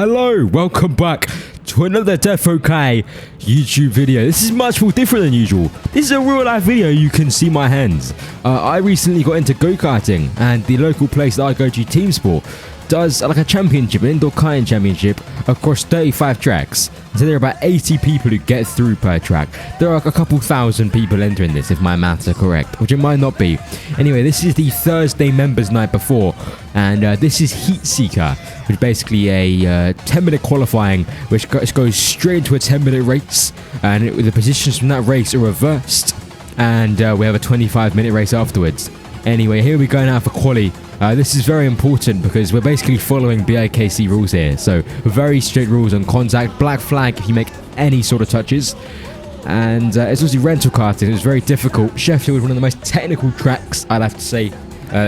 Hello, welcome back to another Defo Kai YouTube video. This is much more different than usual. This is a real life video. You can see my hands. I recently got into go-karting, and the local place that I go to, Team Sport, does like a championship, an indoor karting championship across 35 tracks. So there are about 80 people who get through per track. There are like a couple thousand people entering this, if my maths are correct, which it might not be. Anyway, this is the Thursday members night before, and this is Heat Seeker, which is basically a 10-minute qualifying, which goes straight into a 10-minute race, and the positions from that race are reversed, and we have a 25-minute race afterwards. Anyway, here we go now for Quali. This is very important because we're basically following BIKC rules here. So very strict rules on contact, black flag if you make any sort of touches. And it's also rental karting. It's very difficult. Sheffield is one of the most technical tracks, I'd have to say,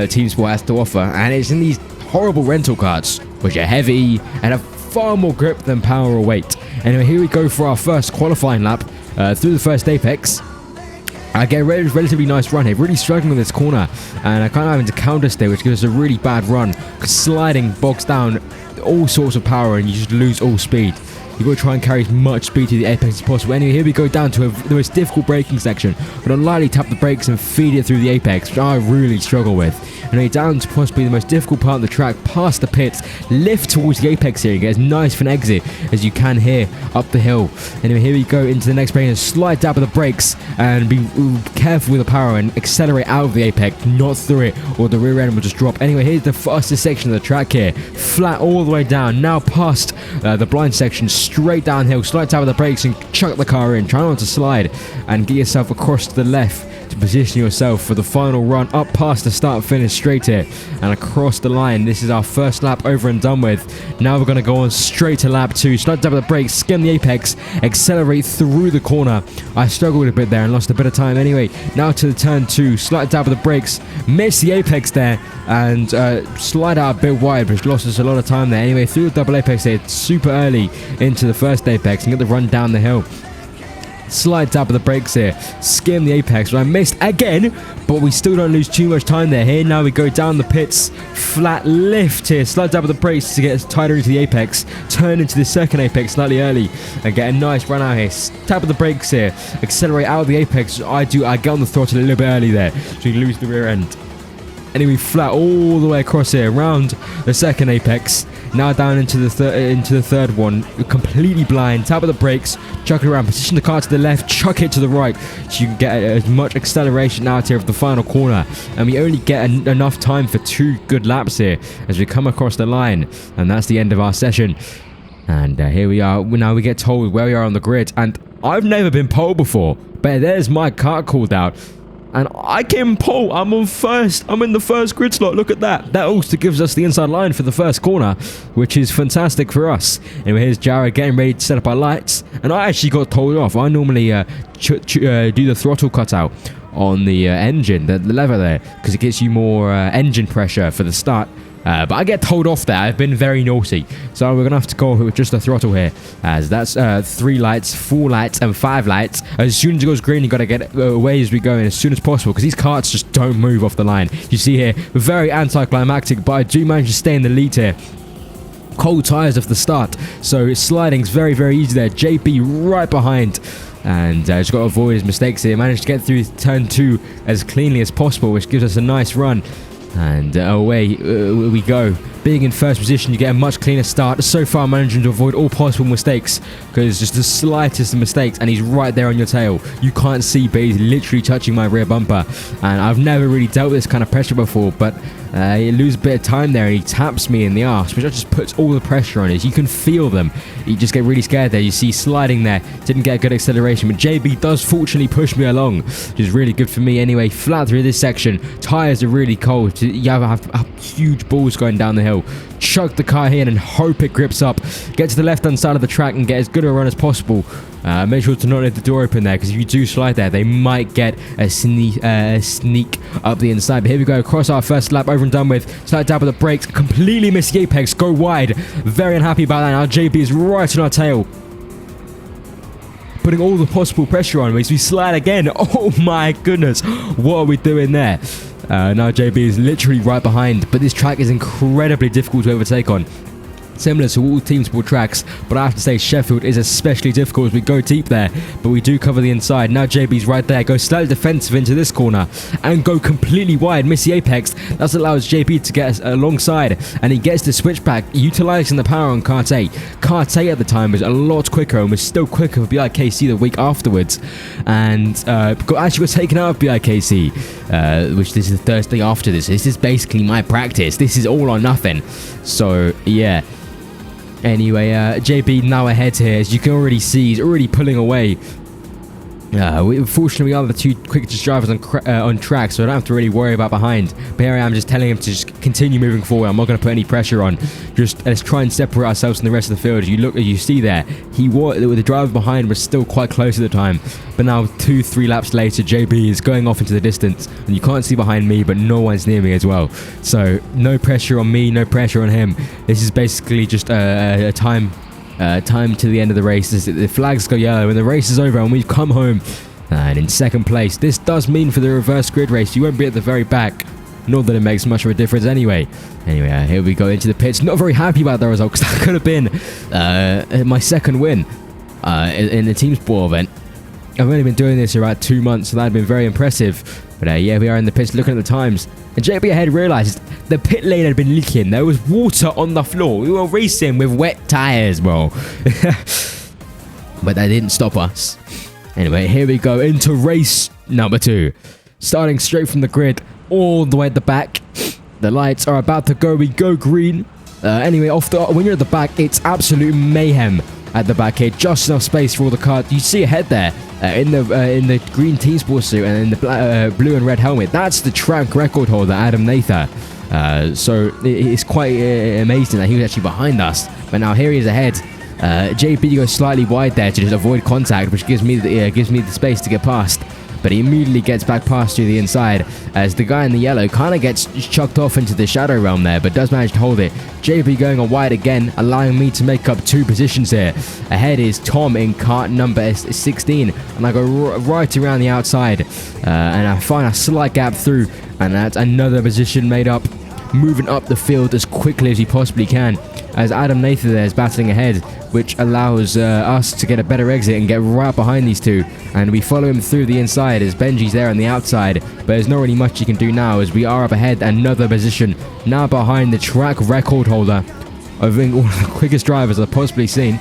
Team Sport has to offer. And it's in these horrible rental karts, which are heavy and have far more grip than power or weight. Anyway, here we go for our first qualifying lap through the first apex. I get a relatively nice run here, really struggling with this corner, and I can't have to counter stay, which gives us a really bad run. Sliding bogs down all sorts of power and you just lose all speed. You've got to try and carry as much speed to the apex as possible. Anyway, here we go down to the most difficult braking section. But I'll lightly tap the brakes and feed it through the apex, which I really struggle with. Anyway, down to possibly the most difficult part of the track, past the pits, lift towards the apex here and get as nice of an exit as you can here up the hill. Anyway, here we go into the next braking and slide down with the brakes and be careful with the power and accelerate out of the apex, not through it, or the rear end will just drop. Anyway, here's the fastest section of the track here, flat all the way down, now past the blind section, straight downhill, slide down with the brakes and chuck the car in, try not to slide and get yourself across to the left to position yourself for the final run up past the start finish straight here and across the line. This is our first lap over and done with. Now we're going to go on straight to lap 2, slide down with the brakes, skim the apex, accelerate through the corner. I struggled a bit there and lost a bit of time. Anyway, now to the turn 2, slide down with the brakes, miss the apex there and slide out a bit wide, which lost us a lot of time there. Anyway, through the double apex here super early into the first apex and get the run down the hill. Slide tap of the brakes here, skim the apex, but I missed again, but we still don't lose too much time there. Here now we go down the pits, flat lift here, slide tap of the brakes to get us tighter into the apex, turn into the second apex slightly early and get a nice run out here. Tap of the brakes here, accelerate out of the apex. I get on the throttle a little bit early there, so you lose the rear end. Anyway, flat all the way across here, round the second apex. Now down into the third one, completely blind. Tap of the brakes, chuck it around, position the car to the left, chuck it to the right, so you can get as much acceleration out here of the final corner. And we only get enough time for 2 good laps here as we come across the line, and that's the end of our session. And here we are. Now we get told where we are on the grid, and I've never been pole before, but there's my kart called out. And I came pole. I'm on first. I'm in the first grid slot. Look at that. That also gives us the inside line for the first corner, which is fantastic for us. Anyway, here's Jared getting ready to set up our lights. And I actually got told off. I normally do the throttle cutout on the engine, the lever there, because it gets you more engine pressure for the start. But I get told off there. I've been very naughty. So we're going to have to go with just the throttle here. As that's 3 lights, 4 lights, and 5 lights. As soon as it goes green, you got to get away as we go in as soon as possible, because these karts just don't move off the line. You see here, very anticlimactic, but I do manage to stay in the lead here. Cold tyres off the start. So sliding's very, very easy there. JP right behind. And just got to avoid his mistakes here. Managed to get through turn 2 as cleanly as possible, which gives us a nice run. And away we go. Being in first position, you get a much cleaner start. So far, managing to avoid all possible mistakes, because just the slightest of mistakes and he's right there on your tail. You can't see, but he's literally touching my rear bumper. And I've never really dealt with this kind of pressure before, but you lose a bit of time there and he taps me in the arse, which just puts all the pressure on us. You can feel them. You just get really scared there. You see sliding there, didn't get a good acceleration, but JB does fortunately push me along, which is really good for me. Anyway, flat through this section. Tires are really cold. You have huge balls going down the hill. Chuck the car here and hope it grips up. Get to the left hand side of the track and get as good a run as possible. Make sure to not leave the door open there, because if you do slide there, they might get a sneak up the inside. But here we go, across our first lap, over and done with. Slide down with the brakes, completely miss the apex, go wide. Very unhappy about that. Now JB is right on our tail, putting all the possible pressure on as we slide again. Oh my goodness, what are we doing there? Now JB is literally right behind, but this track is incredibly difficult to overtake on. similar to all team sport tracks, but I have to say Sheffield is especially difficult as we go deep there, but we do cover the inside. Now JB's right there, goes slightly defensive into this corner and go completely wide, miss the apex. That allows JB to get alongside, and he gets the switchback, utilising the power on kart 8. Kart 8 at the time was a lot quicker and was still quicker for BIKC the week afterwards, and actually got taken out of BIKC, which this is the Thursday after this. This is basically my practice. This is all or nothing. So yeah. Anyway, JB now ahead here, as you can already see, he's already pulling away. Fortunately, we are the two quickest drivers on track, so I don't have to really worry about behind. But here I am just telling him to just continue moving forward. I'm not going to put any pressure on. Just let's try and separate ourselves from the rest of the field. As you see there, the driver behind was still quite close at the time. But now 2-3 laps later, JB is going off into the distance, and you can't see behind me, but no one's near me as well. So no pressure on me, no pressure on him. This is basically just a time to the end of the race. The flags go yellow and the race is over, and we've come home and in second place. This does mean for the reverse grid race you won't be at the very back, not that it makes much of a difference anyway. Here we go into the pits. Not very happy about the result, because that could have been my second win in the team sport event. I've only been doing this for about 2 months, so that had been very impressive. But yeah, we are in the pits looking at the times, and JB ahead realised the pit lane had been leaking. There was water on the floor. We were racing with wet tyres, bro. But that didn't stop us. Anyway, here we go into race number 2. Starting straight from the grid, all the way at the back. The lights are about to go. We go green. Anyway, when you're at the back, it's absolute mayhem at the back here. Just enough space for all the cars. You see ahead there in the green team sports suit and in the blue and red helmet. That's the track record holder, Adam Nathan. So it's quite amazing that he was actually behind us. But now here he is ahead. JB goes slightly wide there to just avoid contact, which gives me the space to get past. But he immediately gets back past to the inside, as the guy in the yellow kind of gets chucked off into the shadow realm there, but does manage to hold it. JB going on wide again, allowing me to make up 2 positions here. Ahead is Tom in kart number 16, and I go right around the outside, and I find a slight gap through, and that's another position made up, moving up the field as quickly as he possibly can, as Adam Nathan there is battling ahead, which allows us to get a better exit and get right behind these two. And we follow him through the inside as Benji's there on the outside, but there's not really much he can do now, as we are up ahead, another position, now behind the track record holder. I think one of the quickest drivers I've possibly seen.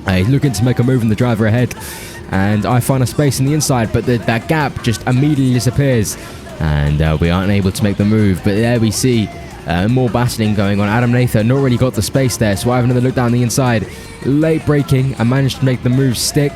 He's looking to make a move in the driver ahead, and I find a space in the inside, but that gap just immediately disappears, and we aren't able to make the move. But there we see more battling going on. Adam Nathan not really got the space there, so I have another look down the inside. Late braking, I managed to make the move stick,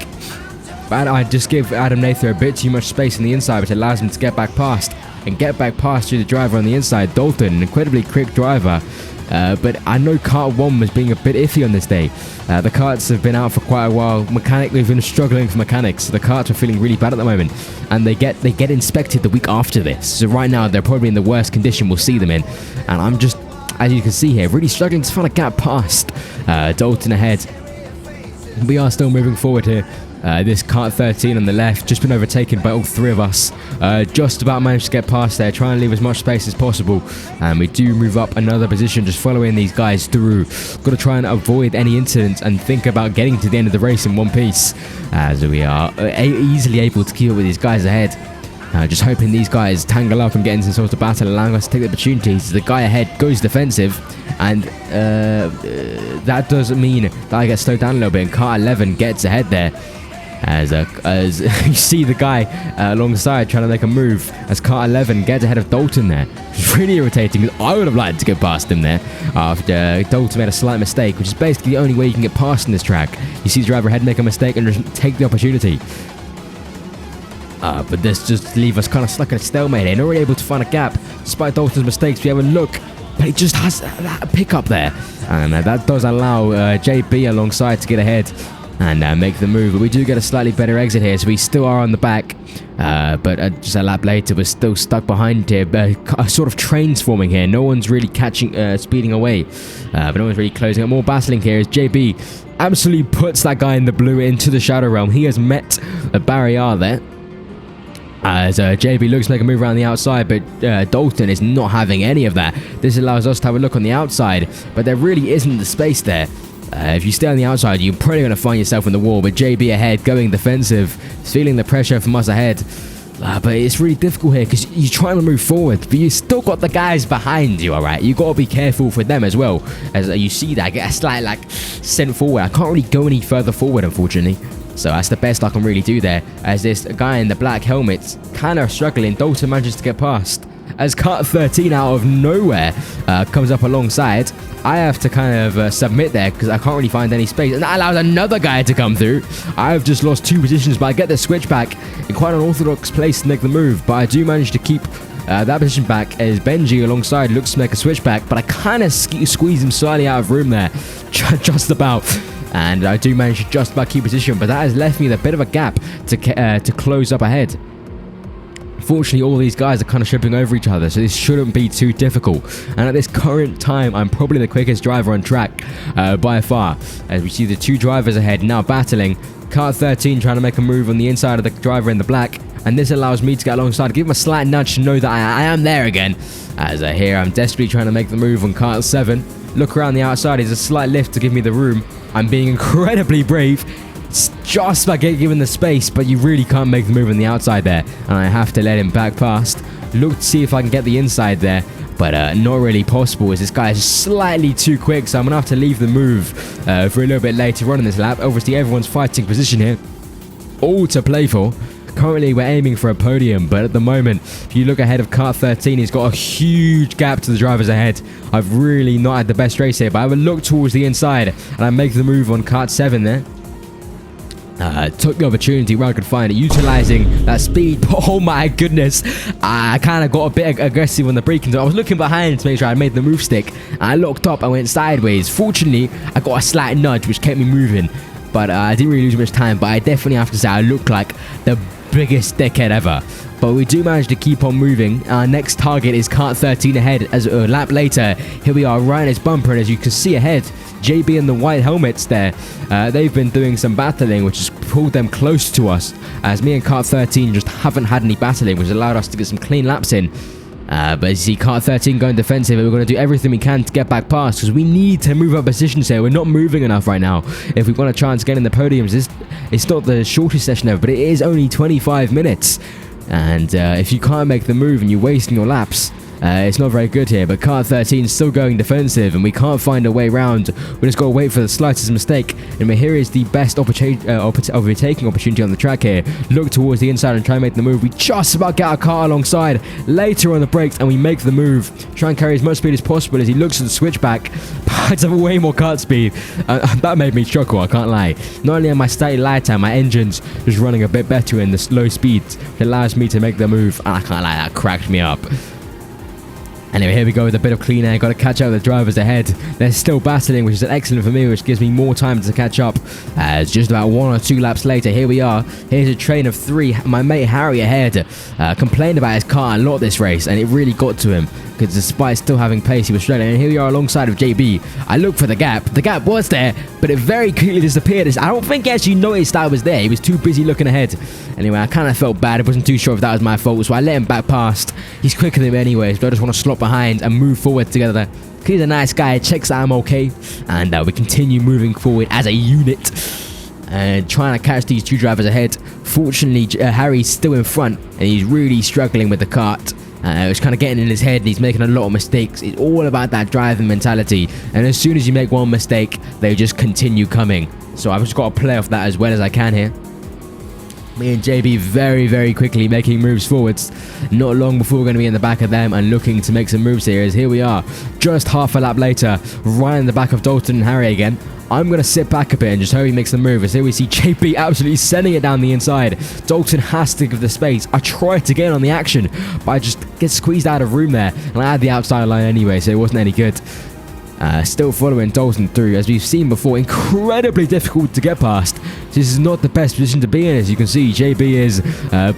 but I just give Adam Nathan a bit too much space in the inside, which allows him to get back past to the driver on the inside, Dalton, an incredibly quick driver. But I know kart 1 was being a bit iffy on this day. The karts have been out for quite a while. We've been struggling for mechanics, so the karts are feeling really bad at the moment, and they get inspected the week after this. So right now they're probably in the worst condition we'll see them in, and I'm just, as you can see here, really struggling to find a gap past Dalton ahead. We are still moving forward here. This kart 13 on the left, just been overtaken by all 3 of us. Just about managed to get past there, trying to leave as much space as possible. And we do move up another position, just following these guys through. Got to try and avoid any incidents and think about getting to the end of the race in one piece, as we are easily able to keep up with these guys ahead. Just hoping these guys tangle up and get into some sort of battle, allowing us to take the opportunities. The guy ahead goes defensive, and that does mean that I get slowed down a little bit, and car 11 gets ahead there. As you see the guy alongside trying to make a move, as car 11 gets ahead of Dalton there. It's really irritating, because I would have liked to get past him there after Dalton made a slight mistake, which is basically the only way you can get past in this track. You see the driver ahead make a mistake and just take the opportunity. But this just leaves us kind of stuck in a stalemate here, not really able to find a gap. Despite Dalton's mistakes, we have a look, but he just has that pickup there, and that does allow JB alongside to get ahead and make the move. But we do get a slightly better exit here, so we still are on the back, but just a lap later we're still stuck behind here. Sort of trains forming here, no one's really speeding away, but no one's really closing up. More battling here as JB absolutely puts that guy in the blue into the shadow realm. He has met a barrier there, As JB looks to make a move around the outside, but Dalton is not having any of that. This allows us to have a look on the outside, but there really isn't the space there. If you stay on the outside, you're probably going to find yourself in the wall, but JB ahead, going defensive, feeling the pressure from us ahead. But it's really difficult here because you're trying to move forward, but you still got the guys behind you, alright? You got to be careful for them as well. As you see that, I get a slight sent forward. I can't really go any further forward, unfortunately. So that's the best I can really do there. As this guy in the black helmet's kind of struggling, Dalton manages to get past. As kart 13 out of nowhere comes up alongside, I have to kind of submit there because I can't really find any space. And that allows another guy to come through. I've just lost 2 positions, but I get the switch back in quite an orthodox place to make the move. But I do manage to keep that position back as Benji alongside looks to make a switch back. But I kind of squeeze him slightly out of room there, just about. And I do manage to just about keep position, but that has left me with a bit of a gap to close up ahead. Fortunately, all these guys are kind of tripping over each other, so this shouldn't be too difficult. And at this current time, I'm probably the quickest driver on track by far. As we see the 2 drivers ahead now battling. Kart 13 trying to make a move on the inside of the driver in the black. And this allows me to get alongside, give him a slight nudge to know that I am there again. As here, I'm desperately trying to make the move on Kart 7. Look around the outside, there's a slight lift to give me the room. I'm being incredibly brave. It's just about given the space, but you really can't make the move on the outside there. And I have to let him back past. Look to see if I can get the inside there, but not really possible as this guy is slightly too quick. So I'm going to have to leave the move for a little bit later on in this lap. Obviously, everyone's fighting position here. All to play for. Currently, we're aiming for a podium, but at the moment, if you look ahead of kart 13, he's got a huge gap to the drivers ahead. I've really not had the best race here, but I have a look towards the inside, and I make the move on kart 7 there. Took the opportunity where I could find it, utilizing that speed. Oh my goodness, I kind of got a bit aggressive on the braking. So I was looking behind to make sure I made the move stick. I looked up, I went sideways. Fortunately, I got a slight nudge, which kept me moving. But I didn't really lose much time. But I definitely have to say I look like the biggest dickhead ever. But we do manage to keep on moving. Our next target is kart 13 ahead. As a lap later, here we are right in his bumper, and as you can see ahead, JB and the white helmets there, they've been doing some battling, which has pulled them close to us, as me and kart 13 just haven't had any battling, which allowed us to get some clean laps in. But you see kart 13 going defensive, and we're going to do everything we can to get back past, because we need to move our positions here. We're not moving enough right now if we want a chance to get in the podiums. It's not the shortest session ever, but it is only 25 minutes. And if you can't make the move and you're wasting your laps, it's not very good here. But kart 13 is still going defensive, and we can't find a way around. We just got to wait for the slightest mistake, and here is the best overtaking opportunity on the track here. Look towards the inside and try and make the move. We just about get our car alongside later on the brakes, and we make the move. Try and carry as much speed as possible as he looks at the switchback. I have way more kart speed. That made me chuckle, I can't lie. Not only am I slightly lighter, my engine's just running a bit better in the low speeds. It allows me to make the move, and I can't lie, that cracked me up. Anyway, here we go with a bit of clean air. Got to catch up with the drivers ahead. They're still battling, which is excellent for me, which gives me more time to catch up. As just about 1 or 2 laps later, here we are. Here's a train of 3. My mate Harry ahead complained about his car a lot this race, and it really got to him, because despite still having pace, he was struggling. And here we are alongside of JB. I looked for the gap. The gap was there, but it very quickly disappeared. I don't think he actually noticed I was there. He was too busy looking ahead. Anyway, I kind of felt bad. I wasn't too sure if that was my fault, so I let him back past. He's quicker than me anyways, but I just want to slot behind and move forward together. He's a nice guy, checks that I'm okay, and we continue moving forward as a unit and trying to catch these 2 drivers ahead. Fortunately, Harry's still in front, and he's really struggling with the kart. It's kind of getting in his head, and he's making a lot of mistakes. It's all about that driving mentality, and as soon as you make one mistake, they just continue coming. So I've just got to play off that as well as I can here. Me and JB very, very quickly making moves forwards. Not long before we're going to be in the back of them and looking to make some moves here. As here we are, just half a lap later, right in the back of Dalton and Harry again. I'm going to sit back a bit and just hope he makes the move. As here we see JB absolutely sending it down the inside. Dalton has to give the space. I tried to get on the action, but I just get squeezed out of room there. And I had the outside line anyway, so it wasn't any good. Still following Dalton through, as we've seen before, incredibly difficult to get past. This is not the best position to be in. As you can see, JB is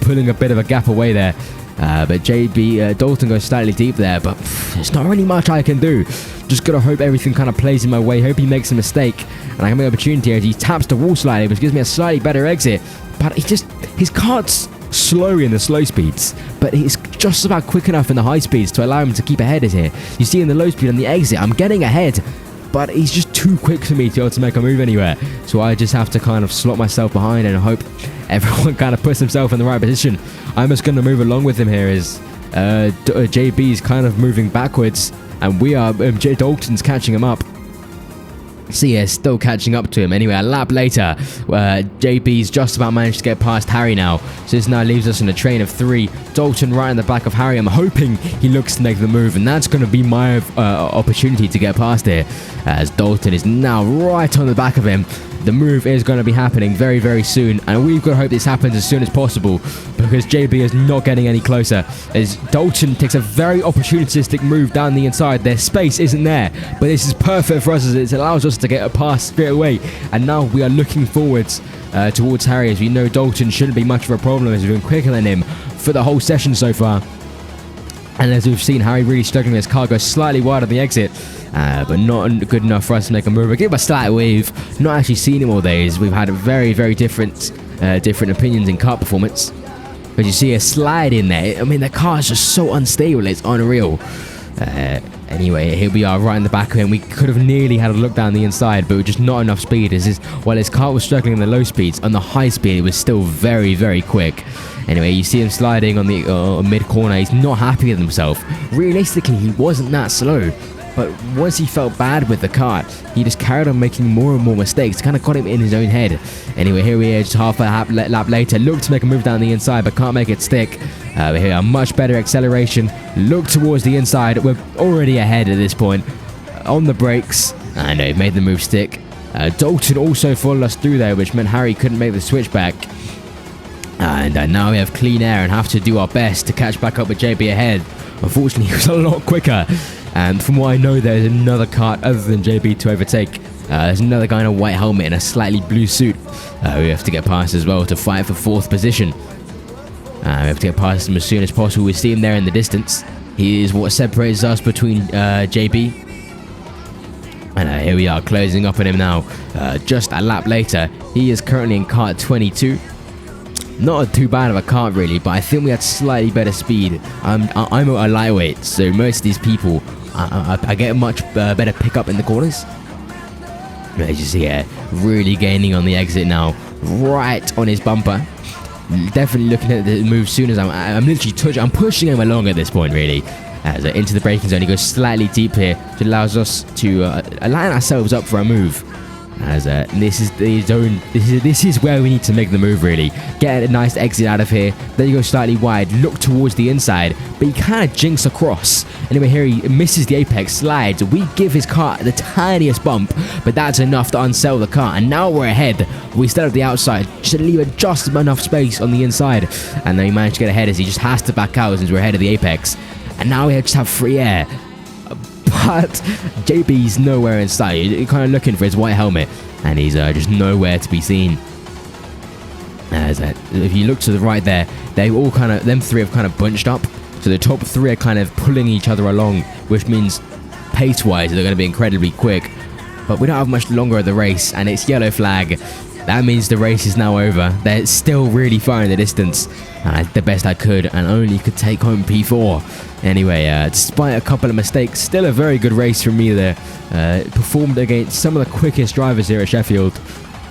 pulling a bit of a gap away there. But Dalton goes slightly deep there, but there's not really much I can do. Just gotta hope everything kind of plays in my way. Hope he makes a mistake, and I can make an opportunity as he taps the wall slightly, which gives me a slightly better exit. But his kart's slow in the slow speeds, but he's just about quick enough in the high speeds to allow him to keep ahead here. You see in the low speed on the exit, I'm getting ahead, but he's just too quick for me to be able to make a move anywhere. So I just have to kind of slot myself behind and hope everyone kind of puts himself in the right position. I'm just going to move along with him here as JB's kind of moving backwards, and we are Dalton's catching him up. So yeah, still catching up to him. Anyway, a lap later, JB's just about managed to get past Harry now. So this now leaves us in a train of 3. Dalton right in the back of Harry. I'm hoping he looks to make the move, and that's going to be my opportunity to get past here, as Dalton is now right on the back of him. The move is going to be happening very, very soon, and we've got to hope this happens as soon as possible, because JB is not getting any closer, as Dalton takes a very opportunistic move down the inside. Their space isn't there, but this is perfect for us as it allows us to get a pass straight away, and now we are looking forwards towards Harry, as we know Dalton shouldn't be much of a problem as we've been quicker than him for the whole session so far. And as we've seen, Harry really struggling with his car, goes slightly wide on the exit, but not good enough for us to make a move. We'll give him a slight wave. Not actually seen him all day, as we've had very, very different opinions in kart performance. But you see a slide in there. I mean, the car is just so unstable, it's unreal. Anyway, here we are right in the back of him. We could have nearly had a look down the inside, but with just not enough speed. While his car was struggling in the low speeds, on the high speed, it was still very, very quick. Anyway, you see him sliding on the mid-corner. He's not happy with himself. Realistically, he wasn't that slow. But once he felt bad with the kart, he just carried on making more and more mistakes. Kind of got him in his own head. Anyway, here we are, just half a lap later. Look to make a move down the inside, but can't make it stick. Here, a much better acceleration. Look towards the inside. We're already ahead at this point. On the brakes. I know, made the move stick. Dalton also followed us through there, which meant Harry couldn't make the switch back. And now we have clean air and have to do our best to catch back up with JB ahead. Unfortunately, he was a lot quicker. And from what I know, there's another kart other than JB to overtake. There's another guy in a white helmet and a slightly blue suit. We have to get past as well to fight for 4th position. We have to get past him as soon as possible. We see him there in the distance. He is what separates us between JB. And here we are, closing up on him now. Just a lap later, he is currently in kart 22. Not too bad of a kart really, but I think we had slightly better speed. I'm a lightweight, so most of these people, I get a much better pickup in the corners. As you see here, really gaining on the exit now, right on his bumper. Definitely looking at the move soon as I'm literally touching. I'm pushing him along at this point really. As into the braking zone, he goes slightly deep here, which allows us to line ourselves up for a move. As this is the zone, this is where we need to make the move really. Get a nice exit out of here, then you go slightly wide, look towards the inside, but he kind of jinks across. Anyway, here he misses the apex, slides. We give his car the tiniest bump, but that's enough to unsell the car, and now we're ahead. We start at the outside, just to leave just enough space on the inside, and then he managed to get ahead as he just has to back out since we're ahead of the apex. And now we just have free air. But JB's nowhere in sight. He's kind of looking for his white helmet, and he's just nowhere to be seen. As if you look to the right there, they all them 3 have kind of bunched up. So the top 3 are kind of pulling each other along, which means pace-wise they're going to be incredibly quick. But we don't have much longer of the race, and it's yellow flag. That means the race is now over. They're still really far in the distance. I did the best I could and only could take home P4. Anyway, despite a couple of mistakes, still a very good race from me there. Performed against some of the quickest drivers here at Sheffield.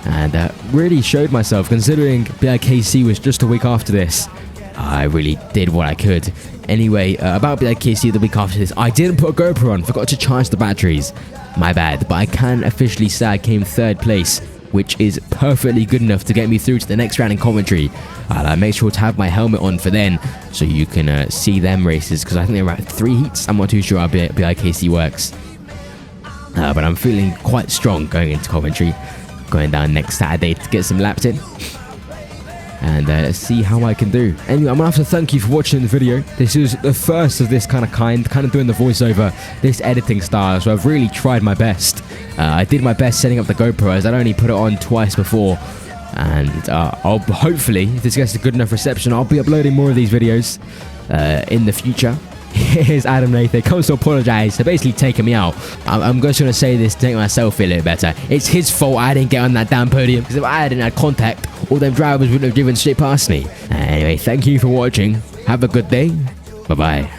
And really showed myself, considering BIKC was just a week after this. I really did what I could. Anyway, about BIKC the week after this, I didn't put a GoPro on, forgot to charge the batteries. My bad, but I can officially say I came 3rd place, which is perfectly good enough to get me through to the next round in commentary. I'll make sure to have my helmet on for then, so you can see them races, because I think they're at 3 heats. I'm not too sure how BIKC works. But I'm feeling quite strong going into commentary, going down next Saturday to get some laps in. And see how I can do. Anyway, I'm gonna have to thank you for watching the video. This is the first of this kind of doing the voiceover, this editing style, so I've really tried my best. I did my best setting up the GoPro, as I'd only put it on twice before. And I'll hopefully, if this gets a good enough reception, I'll be uploading more of these videos in the future. Here's Adam Nathan, comes to apologise for basically taking me out. I'm just going to say this to make myself feel a little better. It's his fault I didn't get on that damn podium, because if I hadn't had contact, all them drivers wouldn't have driven straight past me. Anyway, thank you for watching. Have a good day. Bye-bye.